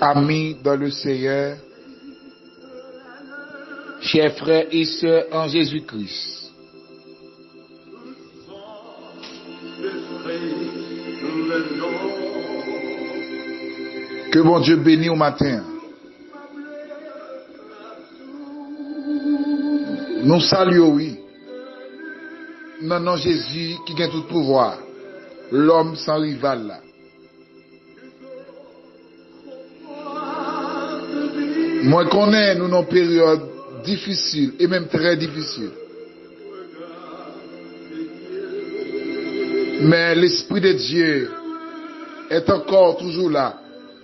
Amis dans le Seigneur, chers frères et sœurs en Jésus-Christ, que bon Dieu bénisse au matin. Nous saluons, oui, non, non, Jésus qui a tout pouvoir, l'homme sans rival là. Moi connais nous une période difficile et même très difficile. Mais l'Esprit de Dieu est encore toujours là.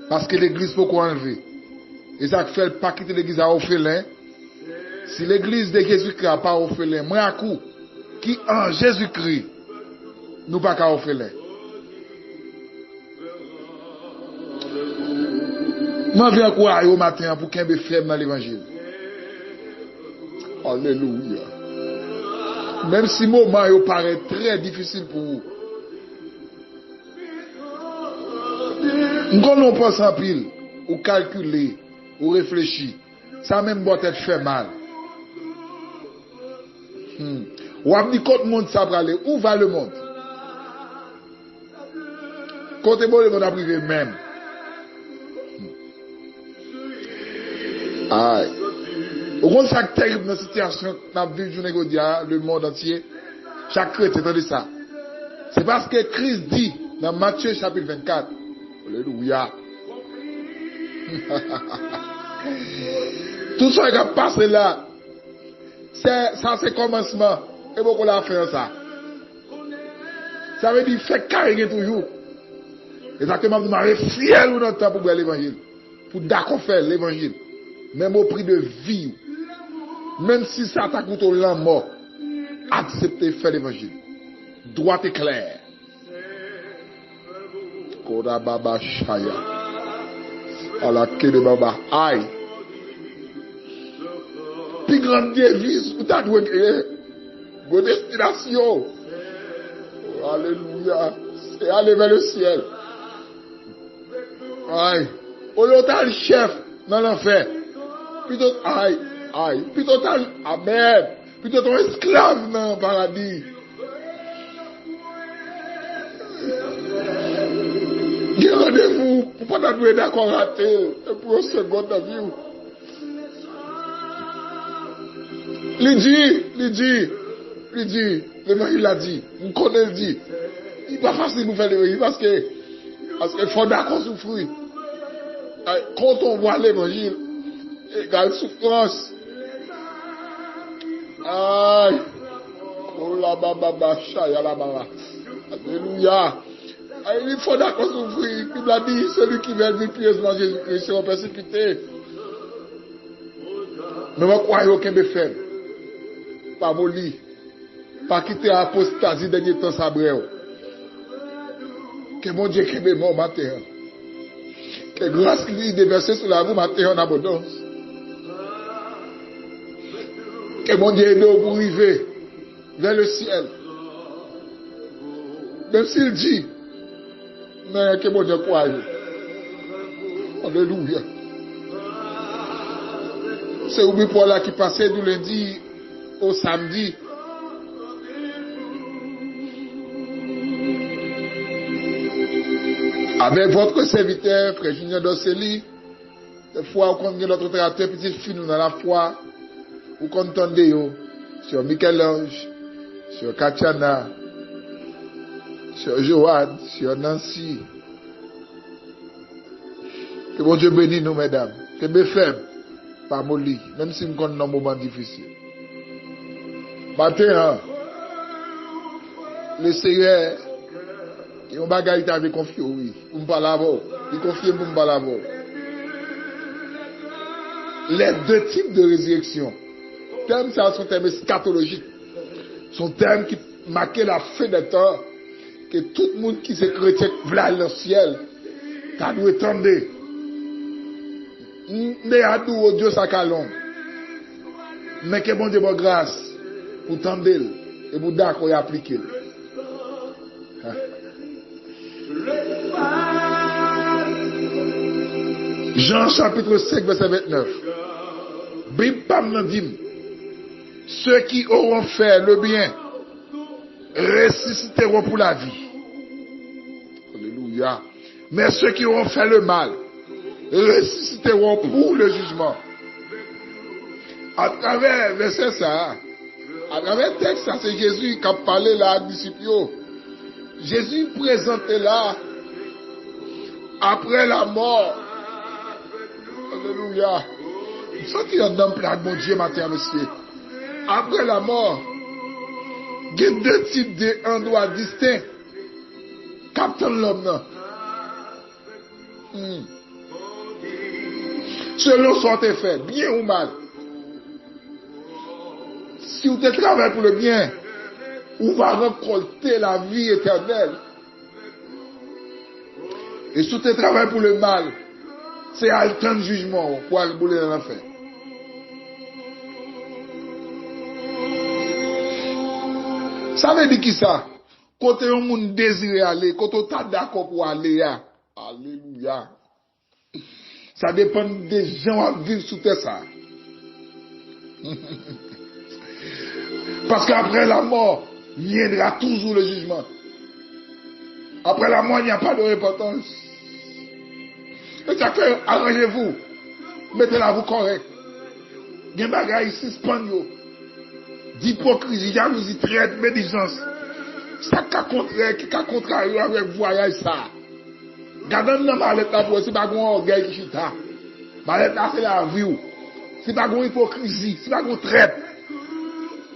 Parce que l'église peut quoi enlever. Et ça fait pas quitter l'église à orphelin. Si l'église de Jésus-Christ n'a pas orphelin, moi à coup, qui en Jésus-Christ, nous pas qu'à orphelin. Moi je viens encourager au matin pour qu'il y ait ferme dans l'évangile. Alléluia. Même si le moment paraît très difficile pour vous. Quand on pense en pile, ou calculer, ou réfléchir, ça même doit être fait mal. Ou a dit quand le monde ça va aller, où va le monde? Côté bon le monde a privé même. Aïe. Au contraire, ça terrible dans la situation dans la vie le monde entier. Chaque chrétien entend ça. C'est parce que Christ dit dans Matthieu chapitre 24. Alléluia. Tout ce qui a passé là, ça c'est commencement. Et beaucoup l'a fait ça. Ça veut dire fait carrément toujours. Exactement, vous m'avez fier ou notre temps pour l'évangile. Pour d'accord faire l'évangile. Même au prix de vie. Même si ça t'a coûté la mort. Acceptez faire l'évangile. Droit et clair. Koda baba shaya. À la quai de baba. Aïe. Puis grande devise pour ta doué créer. Vos destinations. Oh, alléluia. C'est aller vers le ciel. Aïe. Au lieu d'être le chef dans l'enfer. Plutôt, aïe. Aïe. Plutôt t'as, amen. Plutôt t'es esclave dans le paradis. Rendez-vous pour pas t'adouer d'accord raté et pour un second de vie. Il dit, l'évangile a dit, on connaît le dit. Il n'est pas facile de faire l'évangile parce que faut d'accord souffrir. Quand on voit l'évangile, égale souffrance. Aïe. Oh la baba, chaya la baba. Alléluia. Il faut d'accord souffrir. Il a dit, celui qui veut vivre pieusement Jésus-Christ sera persécuté. Mais moi, croyez aucun faible. Pas molli. Pas quitter l'apostasie dernier temps sabré. Que mon Dieu qui est mort matin. Que grâce lui déverser sur la vous matin en abondance. Que mon Dieu aide pour arriver vers le ciel. Même s'il dit, mais que mon Dieu croit. Alléluia. C'est Oubli Paul là qui passait du lundi au samedi. Avec votre serviteur, frère Junior Dosseli, des fois, on connaît notre traducteur, petite fille, nous dans la foi, vous entendez sur Michel-Ange, sur Katiana, sur Joanne, sur Nancy. Que bon Dieu bénisse nous, mesdames. Que mes femmes, pas molli, même si nous connaissons un moment difficile. Matin, le Seigneur, il y a un bagage qui avait confié, oui. Pour me parler avant. Il confie pour me parler avant. Les deux types de résurrection. Thème, ça sont thèmes eschatologiques. Sont thèmes qui marquent la fin des temps. Que tout le monde qui s'est chrétien v'là le ciel. T'as dû attendre. N'ayadou Dieu sa calombe. Mais que bon Dieu bonne grâce. Pour tendre. Et pour d'accord et appliquer. Jean chapitre 5, verset 29. Bible parle dit, ceux qui auront fait le bien ressusciteront pour la vie. Alléluia. Mais ceux qui auront fait le mal ressusciteront pour le jugement. À travers verset ça, à travers le texte, ça c'est Jésus qui a parlé là à disciples. Jésus présentait là, après la mort. Alléluia. Ça qui est dans le plan de mon Dieu matin, monsieur. Après la mort, il y a deux types d'endroits distincts. Captain l'homme. Selon son fait, bien ou mal. Si vous travaillez pour le bien, vous allez récolter la vie éternelle. Et si vous travaillez pour le mal, c'est à le jugement pour aller bouler dans l'enfer. Ça veut dire qui ça? Quand on monde désire aller, quand on est d'accord pour aller, alléluia. Ça dépend des gens qui vivent sous terre ça. Parce qu'après la mort, viendra toujours le jugement. Après la mort, il n'y a pas de repentance. Et ça fait, arrangez-vous. Mettez-la vous correct. Il y a des bagailles suspendus. D'hypocrisie, jalousie, traite, médisance. Ça qui a contrarié avec voyage ça. Gardez dans ma lettre pour si pas un orgueil qui chita. Ma lettre c'est la vie. Si pas une hypocrisie, si pas une traite.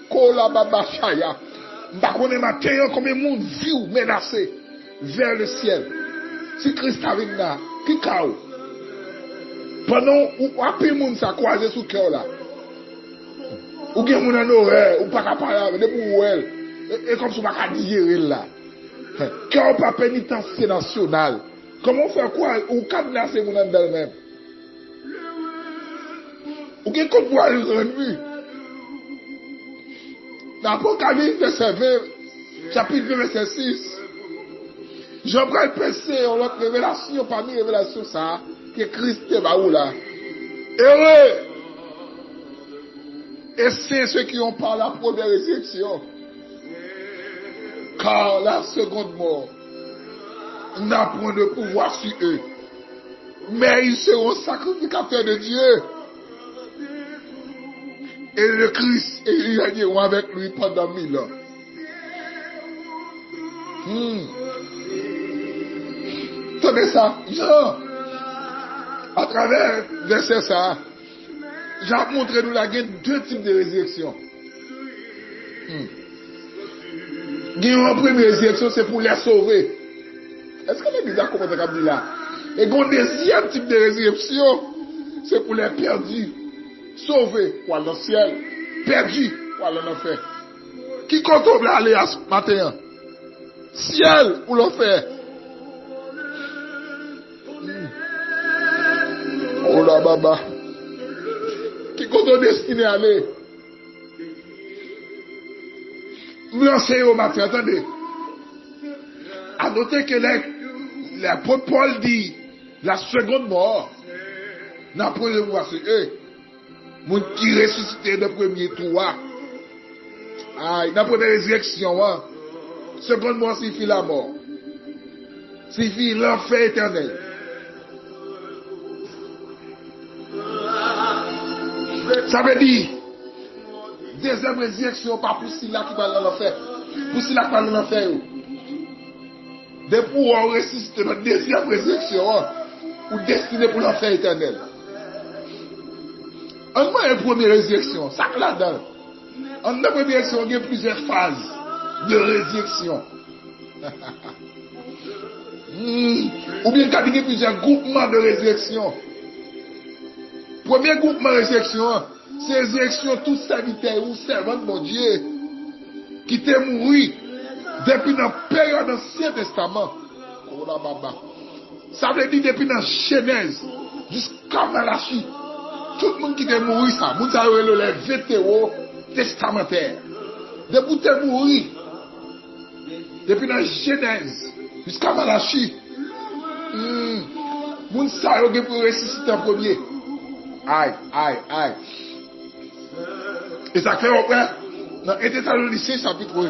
Kola baba chaya. M'pa connaît matin combien de monde vit menacé vers le ciel. Si Christ avec là, qui cao. Pendant ou après monde ça croisé sous cœur là. Ou bien mon en oreille, ou pas capable avec des bouelles. Et comme ça pas digérer là. Cœur pas pénitence nationale. Comment faire quoi ou cadenasser mon en d'elle-même. Ou bien qu'on doit le rendre. Dans l'Apocalypse, verset 20, chapitre 20, verset 6, j'aimerais le passer en l'autre révélation, parmi les révélations, ça, que Christ est là. Heureux! Et c'est ceux qui ont par la première résurrection. Car la seconde mort n'a point de pouvoir sur eux. Mais ils seront sacrificateurs de Dieu. Et le Christ, et ils régneront avec lui pendant 1000 ans. Tenez ça, Jean, à travers verset ça, Jean montré nous la deux types de résurrection. Une première résurrection, c'est pour les sauver. Est-ce que l'église a compris ce dit là? Et un deuxième type de résurrection, c'est pour les perdus. Sauvés pour aller dans le ciel, perdus pour aller dans l'enfer. Qui compte aller à ce matin? Ciel ou l'enfer? Oh là, baba. Qui compte destiné à aller? Vous l'enseignez au matin, attendez. À noter que l'apôtre Paul dit la seconde mort n'a pas de pouvoir sur eux. Moun qui ressuscité de premier tour. Ah, il n'a pas de résurrection. Seconde mort signifie la mort. Signifie l'enfer éternel. Ça veut dire, deuxième résurrection, pas pour ceux-là qui va dans l'enfer. Pour ceux-là qui va dans l'enfer. De pouvoir ressusciter la deuxième résurrection, ou destiné pour l'enfer éternel. En une première résurrection, ça là-dedans. En une première résurrection, il y a plusieurs phases de résurrection. Ou bien il y a plusieurs groupements de résurrection. Premier groupement de résurrection, c'est résurrection tout serviteur ou servant de mon Dieu qui t'est mouru depuis la période de l'Ancien Testament. Ça veut dire depuis la Genèse jusqu'à Malachie. Tout le monde qui est mort, ça, vous savez, les vétérans testamentaires. Depuis que tu es mort, depuis la Genèse jusqu'à Malachie, Moun sa yo pour ressusciter en premier. Aïe, aïe, aïe. Et ça fait après, dans 1 Thessaloniciens chapitre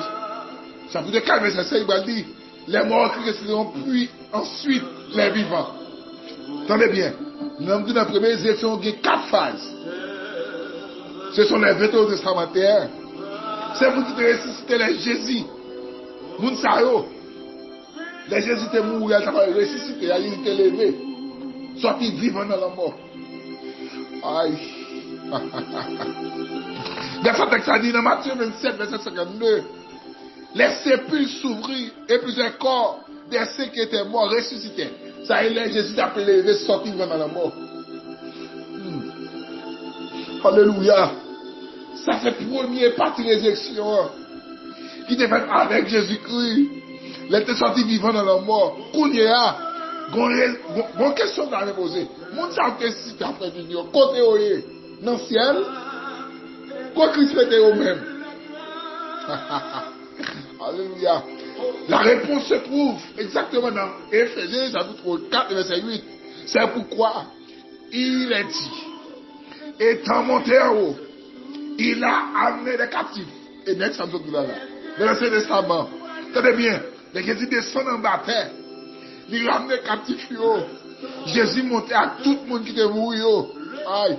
4, verset 5, il va dire, les morts ressusciteront, puis ensuite les vivants. Attendez bien, nous avons dit dans la première élection, il y a 4 phases. Ce sont les vétos testamentaires. C'est vous qui ressuscitez les Jésus. Moun sa yo. Les Jésus étaient morts, ils ont ressuscité, ils étaient levés. Sortis vivants dans la mort. Aïe. Dans ce texte, ça dit dans Matthieu 27, verset 52, les sépulcres s'ouvrirent et plusieurs corps des ceux qui étaient morts ressuscitaient. Ça y est, Jésus a levé, sorti vivant dans la mort. Alléluia. Ça c'est la première partie de résurrection qui était faite avec Jésus-Christ. Il était sorti vivant dans la mort. Qu'on y a, bonne question que vous posée. Mon savait si tu as fait du côté dans le ciel, quoi Christ fait au même. Alléluia. La réponse se trouve exactement dans Éphésiens chapitre 4 verset 8. C'est pourquoi il est dit, étant monté en haut, il a amené des captifs. Et net ça me là. Dans l'Ancien Testament. Tenez bien, les Jésus descend en bas terre. Il a amené des captifs. Jésus montait à tout le monde qui était mort. Aïe.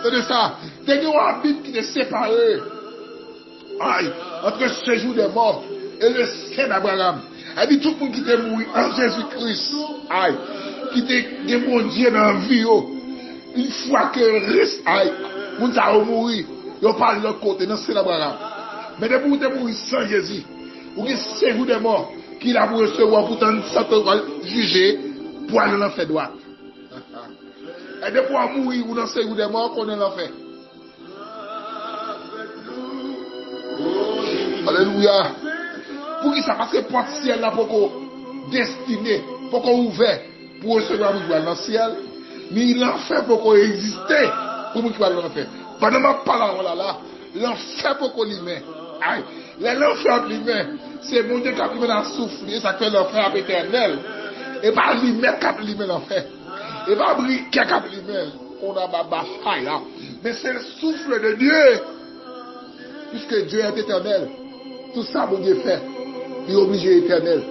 Tenez ça. Dès qu'il y a un Bible qui est séparé. Aïe. Entre le séjour des morts et le ciel d'Abraham. Elle dit tout le monde qui était mort en Jésus-Christ. Aïe. Qui était mon Dieu dans la vie. Une fois que reste, aïe. Moun sa ou mouri, yo parle de l'autre côté, dans c'est l'Abraham. Mais depuis que vous êtes mouru sans Jésus, vous avez séjour des morts, qu'il a pour recevoir, pourtant, ça te va juger, pour aller dans l'enfer droit. Et depuis que vous mourir, vous dans séjour des morts, qu'on est dans l'enfer. Alléluia. Pour qui ça? Parce que porte ciel là, pour qu'on destiné, pour qu'on ouvert, pour recevoir vous dans le ciel, mais l'enfer pour qu'on existe. Pour moi qui va l'enfer. Pendant ma parole là, l'enfer pour qu'on l'y met. Aïe. L'enfer pour l'y met, c'est mon Dieu qui a l'y met dans le souffle, ça fait l'enfer éternel. Et pas l'y met qui a l'y met l'enfer. Et pas briquet qui a l'y met. On a ma bataille là. Mais c'est le souffle de Dieu. Puisque Dieu est éternel. Tout ça, mon Dieu fait. Il est obligé éternel.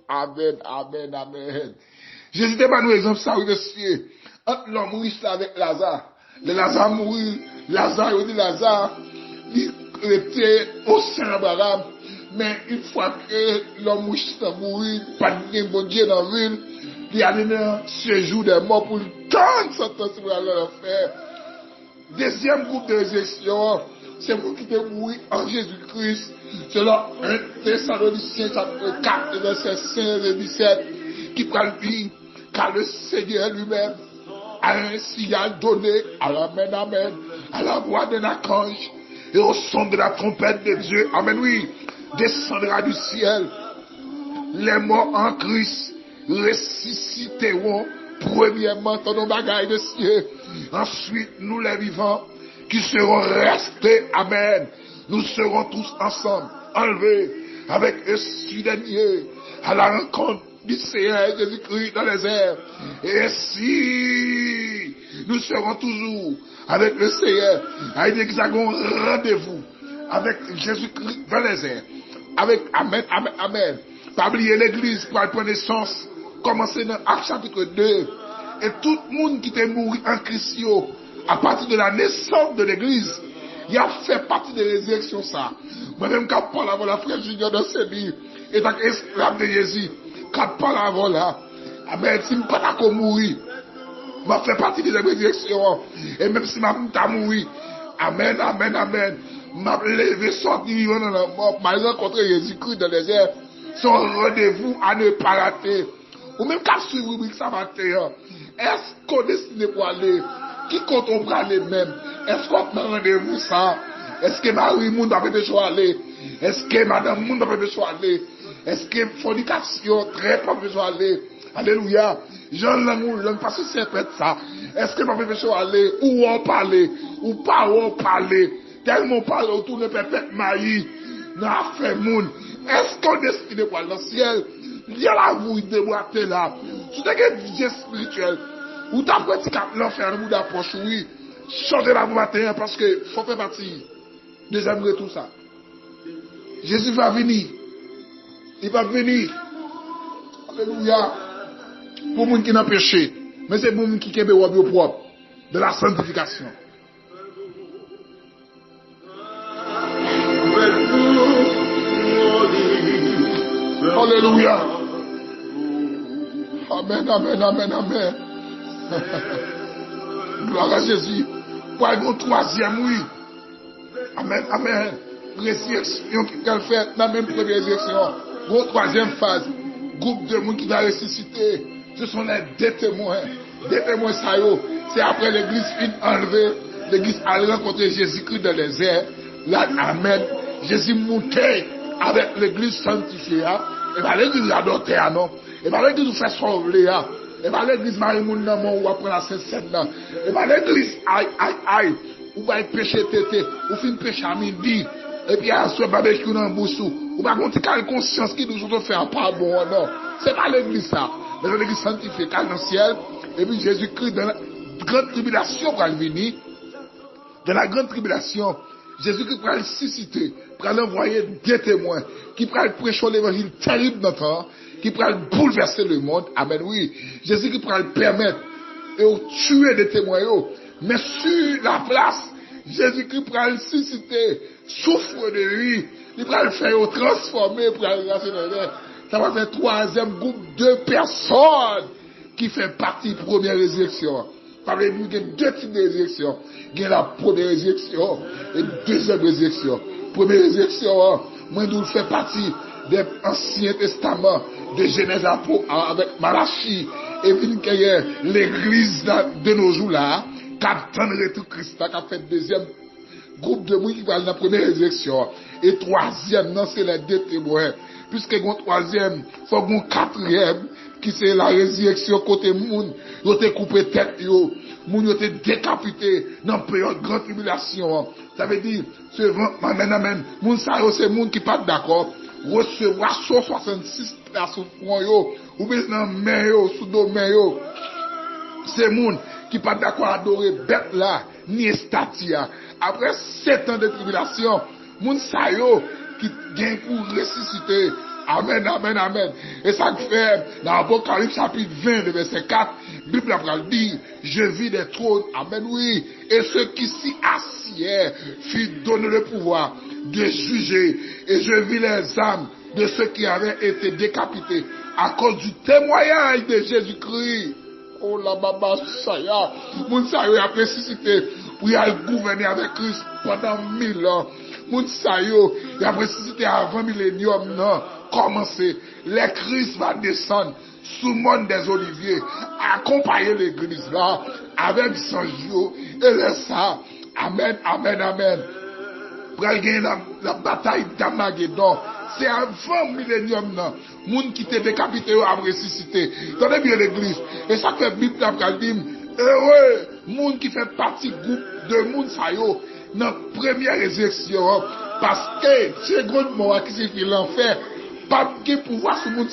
Amen, amen, amen. Jésus pas nous exemple ça, oui, monsieur. Entre l'homme riche avec Lazare. Le Lazare mourit, Lazare, il dit Lazare, il était au sein d'Abraham, mais une fois que l'homme riche mourit, pas de bon Dieu dans la ville, il a donné un séjour des morts pour le temps sentence pour aller l'enfer. Deuxième groupe de résurrection, c'est vous qui êtes mourir en Jésus-Christ, selon 1 Thessaloniciens chapitre 4, verset 16 et 17, qui prend le dire, car le Seigneur lui-même a un signal donné à l'amen, amen, à la voix d'un archange et au son de la trompette de Dieu, amen, oui, descendra du ciel. Les morts en Christ ressusciteront premièrement dans nos bagailles de ciel. Ensuite, nous les vivants qui serons restés, amen, nous serons tous ensemble, enlevés avec eux sur les nuées à la rencontre du Seigneur Jésus-Christ dans les airs. Et ainsi, nous serons toujours avec le Seigneur, à une hexagone rendez-vous avec Jésus-Christ dans les airs. Avec amen, amen, amen. Pas oublier l'église pour prendre naissance, commencer dans Actes chapitre 2. Et tout le monde qui est mort en Christ, à partir de la naissance de l'église, il a fait partie de la résurrection ça. Moi-même, quand Paul avant la frère Junior dans ses livres, et tant qu'esclave de Jésus, quand Paul avant là, amen, si je ne peux pas mourir, je fais partie de la résurrection. Et même si je ne peux pas mourir, amen, amen, amen, je levé, sorti vivant dans la mort, je rencontré Jésus-Christ dans les airs, son rendez-vous à ne pas rater. Ou même quand je suis rubrique ça va faire, est-ce qu'on décide pour aller? Qui compte on prend les mêmes? Est-ce qu'on prend rendez-vous ça? Est-ce que Marie Moun doit peut-être aller? Est-ce que Madame Moun doit peut-être aller? Est-ce que fornication très pas besoin aller? Alléluia. Jean Langoul, parce que c'est fait ça. Est-ce que ma peut aller? Où on parler? Ou pas où on parler? Tellement parler autour de pépette maïs. N'a fait moun. Est-ce qu'on décide pour aller dans le ciel? Il y a la vous, il déboîté là. Si tu as une vie spirituelle, ou tu as pratiqué l'enfer, ou d'approche, oui, changer la matin parce que faut faire partie des amis de tout ça. Jésus va venir. Il va venir. Alléluia. Pour les gens qui n'ont péché. Mais c'est pour les gens qui ont au propre. De la sanctification. Alléluia. Amen, amen, amen, amen. Gloire à Jésus. Pour aller au troisième, oui. Amen, amen. Résurrection qui va faire dans la même première résurrection. Au troisième phase. Groupe de monde qui va ressusciter. Ce sont les deux témoins. Des témoins, ça y est. C'est après l'église fin enlevée. L'église a rencontré Jésus-Christ dans les airs. Là, amen. Jésus montait avec l'église sanctifiée. Et bien l'église adoptée, non. Et bien l'église fait sauver. Et bien l'église Marie-Moun Namon ou après la Sainte-Seine. Et bien l'église, aïe, aïe, aïe. Ou va péché tété. Ou fin péché à midi. Et puis à ce barbecue dans le boussou. Ou pas qu'on ait conscience qui nous ont fait un pas bon, non. C'est pas l'église ça. Mais l'église sanctifiée, dans le ciel. Et puis Jésus-Christ, dans la grande tribulation, pour venir. Dans la grande tribulation, Jésus-Christ va le susciter, pour envoyer des témoins, qui pourra prêcher l'évangile terrible dans le temps, qui pourra bouleverser le monde. Amen, oui. Jésus-Christ pourra le permettre de tuer des témoins. Mais sur la place, Jésus-Christ pourra le susciter, souffre de lui, il pourra le faire transformer pour aller dans le ça va faire troisième groupe de personnes qui fait partie de la première résurrection. Par exemple, il y a deux types de résurrection. Il y a la première résurrection et la deuxième résurrection. Première résurrection, moi, nous faisons partie de l'Ancien Testament, de Genèse avec Malachie, et puis il y a l'église de nos jours là, qui attend le retour Christ, qui a fait le deuxième groupe de monde qui va dans la première résurrection. Et troisième, non, c'est les deux témoins. Puisque le troisième, il faut un quatrième, qui c'est la résurrection côté moun, yo te coupé tête yo, moun yo te décapité dans la période de grande tribulation. Ça veut dire, amen, amen, moun sa yo c'est moun qui pas d'accord, recevoir 166 places sous front yo, ou bien dans main yo, sous domaine yo. C'est moun qui pas d'accord adorer bête là, ni statia. Après 7 ans de tribulation, moun sa yo qui gagne pour ressusciter. Amen, amen, amen. Et ça fait, dans l'Apocalypse chapitre 20, le verset 4, la Bible a dit, je vis des trônes, amen, oui, et ceux qui s'y assièrent furent donné le pouvoir de juger, et je vis les âmes de ceux qui avaient été décapités à cause du témoignage de Jésus-Christ. Oh la baba, ça y a, moun sa yo a ressuscité, pour y aller gouverner avec Christ pendant 1000 ans. Moun sa yo, y a ressuscité avant millénium, non. Commencer, les Christ va descendre sous le monde des oliviers, accompagner l'église là, avec Sanjo, et le ça, amen, amen, amen. Pour gagner la bataille d'Armageddon, c'est avant millénium, non. Moun qui te décapité a ressuscité. Tenez bien l'église. Et ça fait Bible a dit, heureux, moun qui fait partie groupe de moun sa yo, dans la première résurrection, parce que second mort qui signifie l'enfer, pas de pouvoir sur le monde,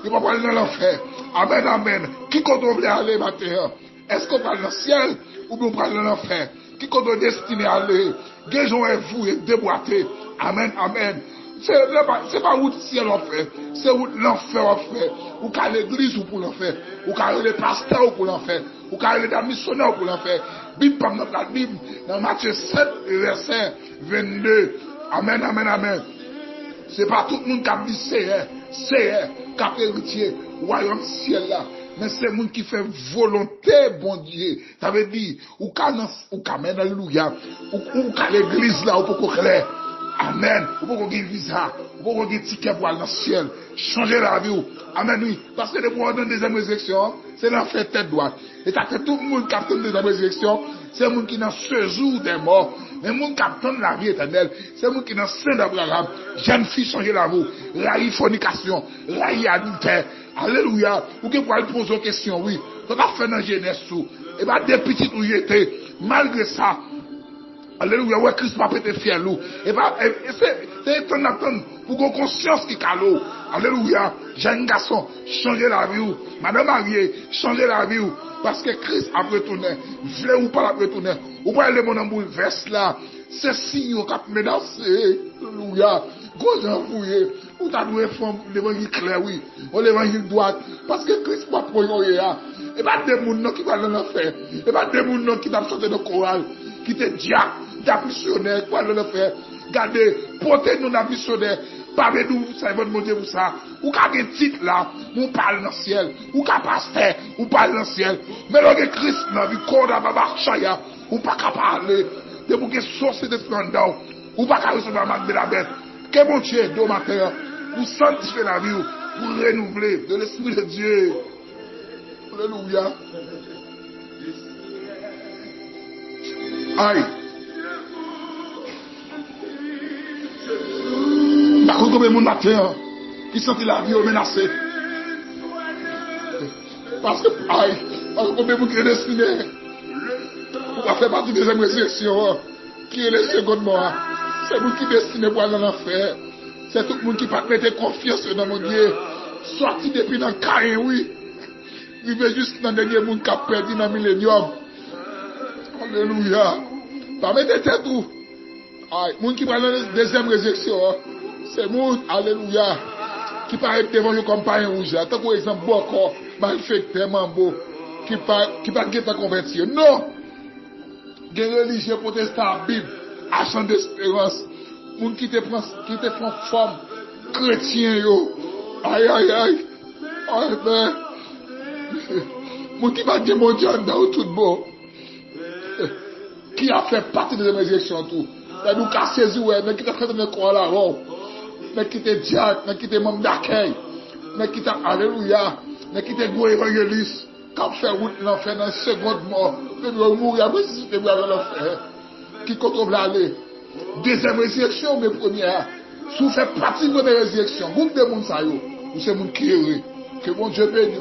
il va pas aller dans l'enfer. Amen, amen. Qui compte veut aller maintenant? Est-ce qu'on va aller dans le ciel ou bien on va aller dans l'enfer? Qui compte destiné à aller? Guéjon est vous et déboîté. Amen, amen. C'est pas où le ciel en fait, c'est où l'enfer en fait. Ou qu'à l'église ou pour l'enfer. Ou qu'à les pasteurs ou pour l'enfer. Ou qu'à les missionnaires pour l'enfer. Bible par notre Bible, dans Matthieu 7, verset 22. Amen, amen, amen. C'est pas tout le monde qui a dit qui a héritier, royaume ciel là. Mais c'est le monde qui fait volonté, bon Dieu. Ça veut dire, ou qu'à mettre alléluia, ou qu'à l'église là, ou pour qu'on clair. Amen. Ou pour qu'on ait visa, ou pour qu'on ait ticket pour aller dans le ciel. Changer la vie. Amen, oui. Parce que depuis qu'on donne des résurrection, c'est l'enfer tête droite. Et ça fait tout le monde qui attend des résurrection, c'est le monde qui est dans ce jour des morts. Mais le monde qui attend la vie éternelle, c'est le monde qui est dans Saint d'Abraham. Jeune fille changer la vie. Raï fornication, raï adultère. Alléluia. Ou que pour aller poser une question, oui. Ça va faire dans Genèse tout. Et bien, des petites où j'étais, malgré ça, alléluia, ouais, Christ m'a pété fier, loup. Et bien, c'est étonnant, pour qu'on conscience qui calo. Alléluia. Jeune garçon, changez la vie. Madame mariée, changez la vie. Parce que Christ a retourné. Vle ou pas la retourner. Ou pas aller mon amour verse là. C'est si vous avez menacé. Alléluia. Gros enfouillé. Ou t'as doué femme l'évangile clair, oui. Ou l'évangile droit. Parce que Christ m'a proyé. Et pas des gens qui vont dans l'enfer. Et pas des gens qui t'ont sauté dans le choral. Qui te diable, t'as missionnaire, quoi dans l'enfer. Gardez, portez-nous dans missionnaire. Parlez-nous, ça va mon Dieu pour ça. Ou qu'a des titres là, ou parle dans le ciel. Ou qu'a pasteur, ou parle dans le ciel. Mais là, que Christ n'a vu qu'on a pas chaya, ou pas qu'à parler. De pour que source de scandale, ou pas qu'à recevoir ma de la bête. Que mon Dieu, de matin, pour sanctifier la vie, pour renouveler de l'Esprit de Dieu. Alléluia. Aïe. Par contre, combien de monde matin qui sentit la vie menacée? Parce que, aïe, parce que combien de monde qui est destiné pour faire partie des deuxième résurrection, qui est le second mort. C'est vous qui est destiné pour aller dans l'enfer. C'est tout le monde qui peut mettre confiance dans mon Dieu. Sorti depuis dans le carré, oui. Il veut juste dans le dernier monde qui a perdu dans le millénium. Alléluia. Pas mettre tête tout. Aïe, monde qui va dans la deuxième résurrection, c'est monde, alléluia, qui paraît devant le compagnon rouge. Tant par exemple, beaucoup, malfecté, mambo, qui pas guetter convertir. Non! Des religieux protestants, Bible, agent d'espérance, monde qui te prend forme, chrétien, yo. Aïe, aïe, aïe. Aïe, ben. Monde qui va dire mon Dieu dans tout bon. Qui a fait partie de la résurrection tout. Mais nous qui saisi, ouais, mais qui t'a fait de quoi là, wow. Mais qui t'a diacre, mais qui t'a membre d'accueil, mais qui t'a, alléluia, mais qui t'a gros évangéliste, qui a fait route l'enfer dans le second mort, que nous mourir, mais si c'était dans l'enfer, qui contrôle l'aller. Deuxième résurrection, mais première, si vous faites partie de la résurrection, vous de monde ça, vous c'est monde qui est que mon Dieu bénisse,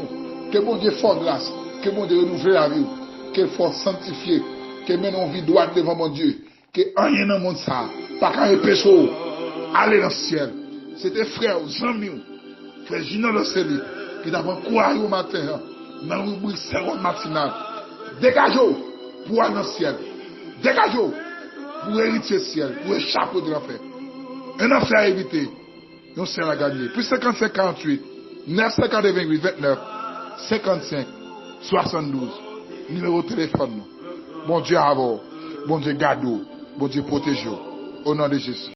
que mon Dieu fasse grâce, que mon Dieu renouvelle la vie, qu'il faut sanctifier, que menons vie droite devant mon Dieu, que rien dans le monde ça, pas qu'un péché, aller dans le ciel. C'était frère, amis, frère Junior Loceli, qui t'a encouragé au matin, dans la rubrique seconde matinale. Dégagez pour aller dans le ciel. Dégagez pour hériter le ciel, pour échapper de l'enfer. Un enfer à éviter, un ciel à gagner. Plus 55 48, 958 29, 55 72. Numéro de téléphone. Bon Dieu à vous. Bon Dieu garde. Bon Dieu protège. Au nom de Jésus.